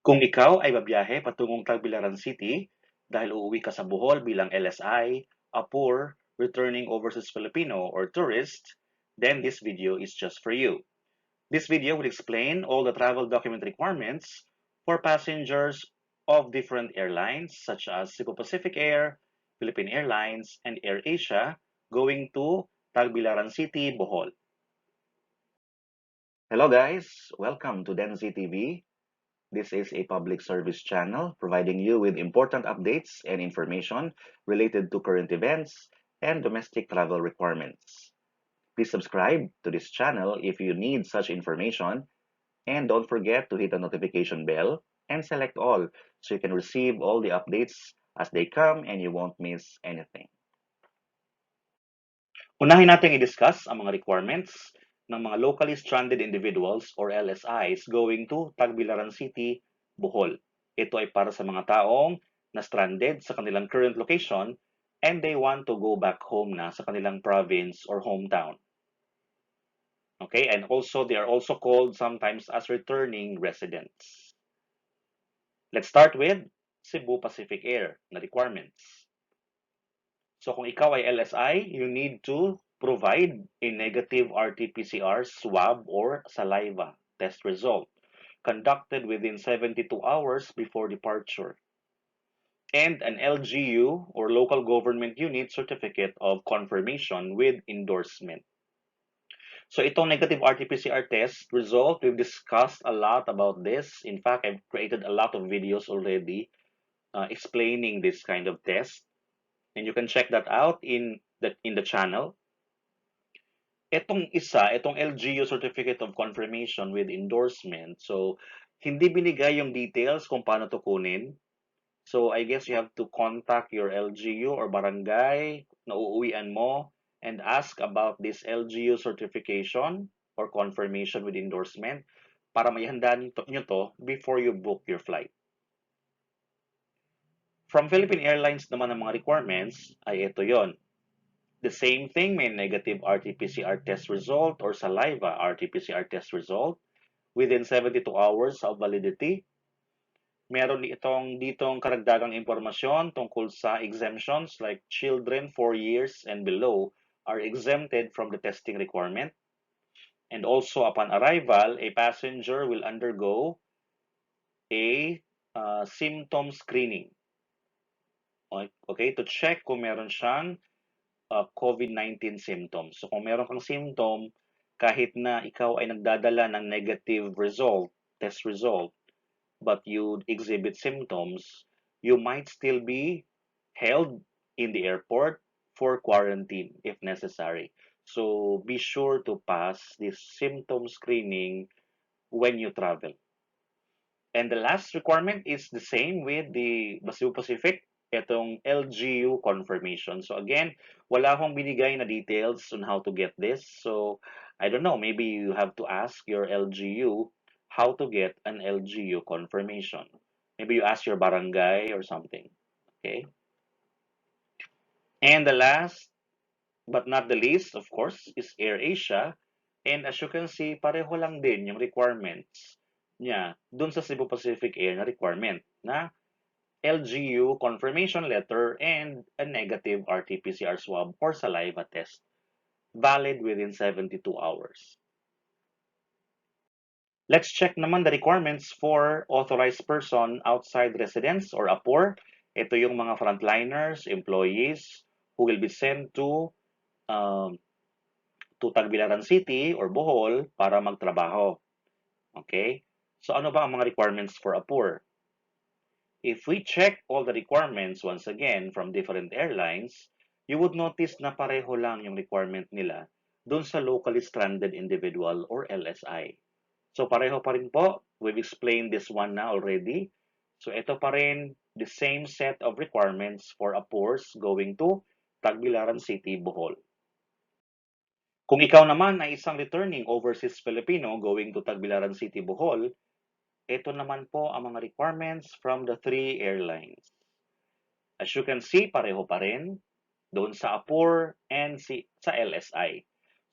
Kung ikaw ay babiyahe patungong Tagbilaran City dahil uuwi ka sa Bohol bilang LSI, APOR, returning overseas Filipino, or tourist, then this video is just for you. This video will explain all the travel document requirements for passengers of different airlines such as Cebu Pacific Air, Philippine Airlines, and AirAsia going to Tagbilaran City, Bohol. Hello guys, welcome to Denzi TV. This is a public service channel providing you with important updates and information related to current events and domestic travel requirements. Please subscribe to this channel if you need such information, and don't forget to hit the notification bell and select all so you can receive all the updates as they come and you won't miss anything. Unahin natin i-discuss ang mga requirements ng mga locally stranded individuals or LSIs going to Tagbilaran City, Bohol. Ito ay para sa mga taong na stranded sa kanilang current location and they want to go back home na sa kanilang province or hometown. Okay, and also they are also called sometimes as returning residents. Let's start with Cebu Pacific Air na requirements. So kung ikaw ay LSI, you need to provide a negative RT-PCR swab or saliva test result conducted within 72 hours before departure, and an LGU or local government unit certificate of confirmation with endorsement. So itong negative RT-PCR test result, we've discussed a lot about this. In fact, I've created a lot of videos already explaining this kind of test. And you can check that out in the channel. Itong LGU Certificate of Confirmation with Endorsement. So, hindi binigay yung details kung paano to kunin. So, I guess you have to contact your LGU or barangay na uuwian mo and ask about this LGU certification or confirmation with endorsement para maihandaan nyo to before you book your flight. From Philippine Airlines naman ang mga requirements ay ito yon. The same thing, may negative RT-PCR test result or saliva RT-PCR test result within 72 hours of validity. Meron ditong karagdagang impormasyon tungkol sa exemptions like children 4 years and below are exempted from the testing requirement. And also upon arrival, a passenger will undergo a symptom screening. Okay, to check kung meron siyang COVID-19 symptoms. So kung meron kang symptom, kahit na ikaw ay nagdadala ng negative result, test result, but you exhibit symptoms, you might still be held in the airport for quarantine if necessary. So be sure to pass this symptom screening when you travel. And the last requirement is the same with the Cebu Pacific, itong LGU confirmation. So again, wala akong binigay na details on how to get this. So I don't know, maybe you have to ask your LGU how to get an LGU confirmation. Maybe you ask your barangay or something. Okay? And the last but not the least, of course, is AirAsia. And as you can see, pareho lang din yung requirements niya dun sa Cebu Pacific Air na requirement na LGU confirmation letter and a negative RT-PCR swab or saliva test valid within 72 hours. Let's check naman the requirements for authorized person outside residence or APOR. Ito yung mga frontliners, employees who will be sent to Tagbilaran City or Bohol para magtrabaho. Okay? So ano ba ang mga requirements for APOR? If we check all the requirements once again from different airlines, you would notice na pareho lang yung requirement nila dun sa locally stranded individual or LSI. So pareho pa rin po. We've explained this one na already. So ito pa rin the same set of requirements for APORs going to Tagbilaran City, Bohol. Kung ikaw naman ay isang returning overseas Filipino going to Tagbilaran City, Bohol, ito naman po ang mga requirements from the 3 airlines. As you can see, pareho pa rin doon sa APOR and sa LSI.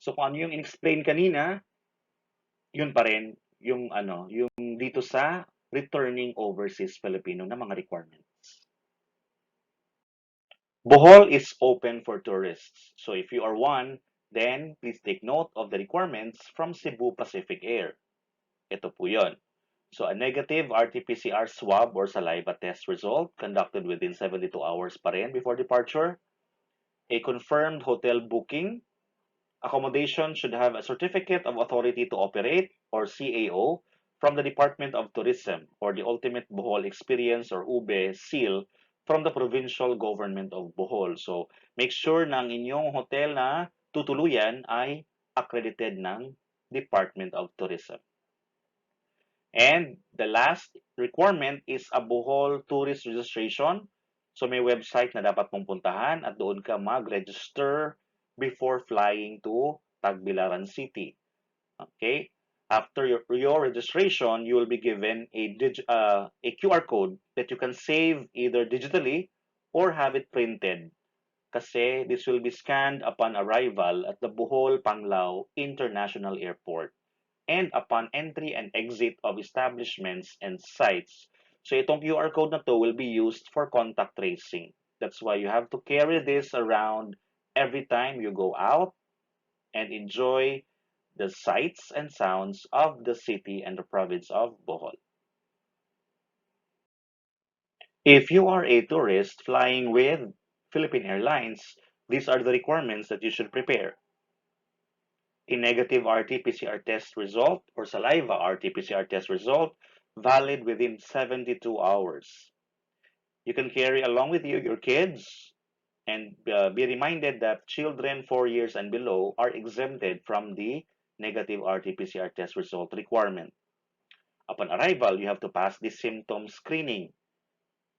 So kung ano yung in-explain kanina, yun pa rin yung dito sa returning overseas Filipino na mga requirements. Bohol is open for tourists. So if you are one, then please take note of the requirements from Cebu Pacific Air. Ito po yun. So a negative RT-PCR swab or saliva test result conducted within 72 hours pa rin before departure. A confirmed hotel booking. Accommodation should have a Certificate of Authority to Operate or CAO from the Department of Tourism or the Ultimate Bohol Experience or UBE seal from the Provincial Government of Bohol. So make sure na ang inyong hotel na tutuluyan ay accredited ng Department of Tourism. And the last requirement is a Bohol tourist registration. So may website na dapat mong puntahan at doon ka mag-register before flying to Tagbilaran City. Okay? After your registration, you will be given a QR code that you can save either digitally or have it printed. Kasi this will be scanned upon arrival at the Bohol Panglao International Airport and upon entry and exit of establishments and sites. So itong QR code na to will be used for contact tracing. That's why you have to carry this around every time you go out and enjoy the sights and sounds of the city and the province of Bohol. If you are a tourist flying with Philippine Airlines, these are the requirements that you should prepare. A negative RT-PCR test result or saliva RT-PCR test result valid within 72 hours. You can carry along with you your kids and be reminded that children 4 years and below are exempted from the negative RT-PCR test result requirement. Upon arrival, you have to pass the symptom screening.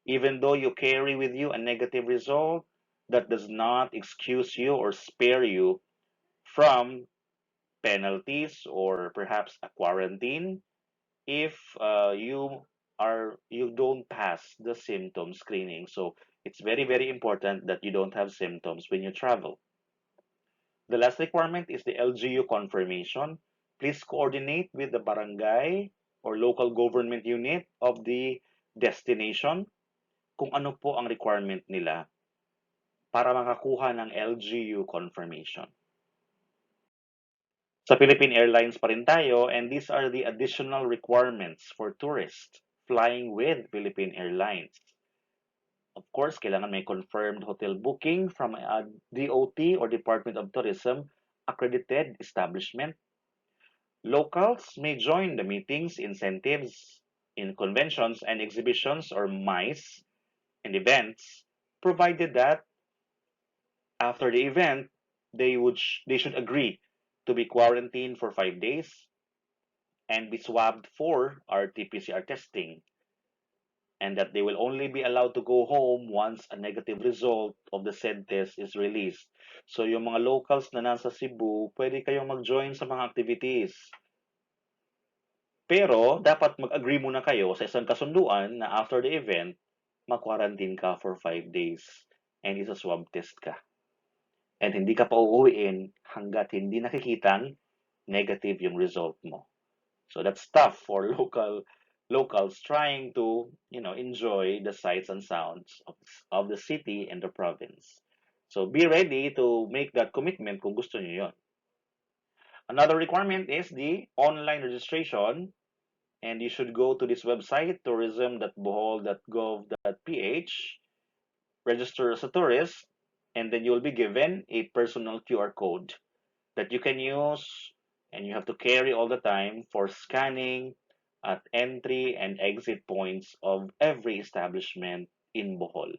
Even though you carry with you a negative result, that does not excuse you or spare you from penalties or perhaps a quarantine if you don't pass the symptom screening. So it's very important that you don't have symptoms when you travel. The last requirement is the LGU confirmation. Please coordinate with the barangay or local government unit of the destination kung ano po ang requirement nila para makakuha ng LGU confirmation. Sa Philippine Airlines pa rin tayo, and these are the additional requirements for tourists flying with Philippine Airlines. Of course, kailangan may confirmed hotel booking from a DOT or Department of Tourism accredited establishment. Locals may join the meetings, incentives, in conventions and exhibitions or MICE and events, provided that after the event, they should agree to be quarantined for 5 days and be swabbed for RT-PCR testing, and that they will only be allowed to go home once a negative result of the said test is released. So yung mga locals na nasa Cebu, pwede kayong mag-join sa mga activities. Pero dapat mag-agree muna kayo sa isang kasunduan na after the event, mag-quarantine ka for 5 days and isa swab test ka. And hindi ka pa uuwiin hanggat hindi nakikitang negative yung result mo. So that's tough for locals trying to, enjoy the sights and sounds of the city and the province. So be ready to make that commitment kung gusto niyo yon. Another requirement is the online registration, and you should go to this website, tourism.bohol.gov.ph, register as a tourist, and then you'll be given a personal QR code that you can use and you have to carry all the time for scanning at entry and exit points of every establishment in Bohol.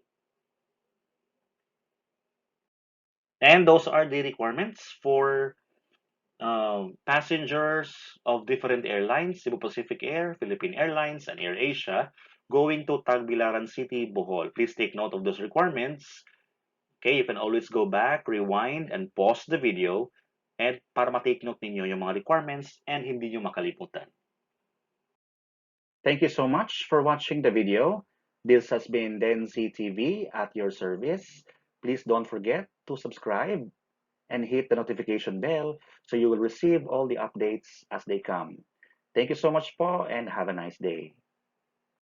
And those are the requirements for passengers of different airlines, Cebu Pacific Air, Philippine Airlines, and AirAsia, going to Tagbilaran City, Bohol. Please take note of those requirements. Okay, you can always go back, rewind, and pause the video and para ma-take note ninyo yung mga requirements and hindi nyo makalimutan. Thank you so much for watching the video. This has been Denzi TV at your service. Please don't forget to subscribe and hit the notification bell so you will receive all the updates as they come. Thank you so much po and have a nice day.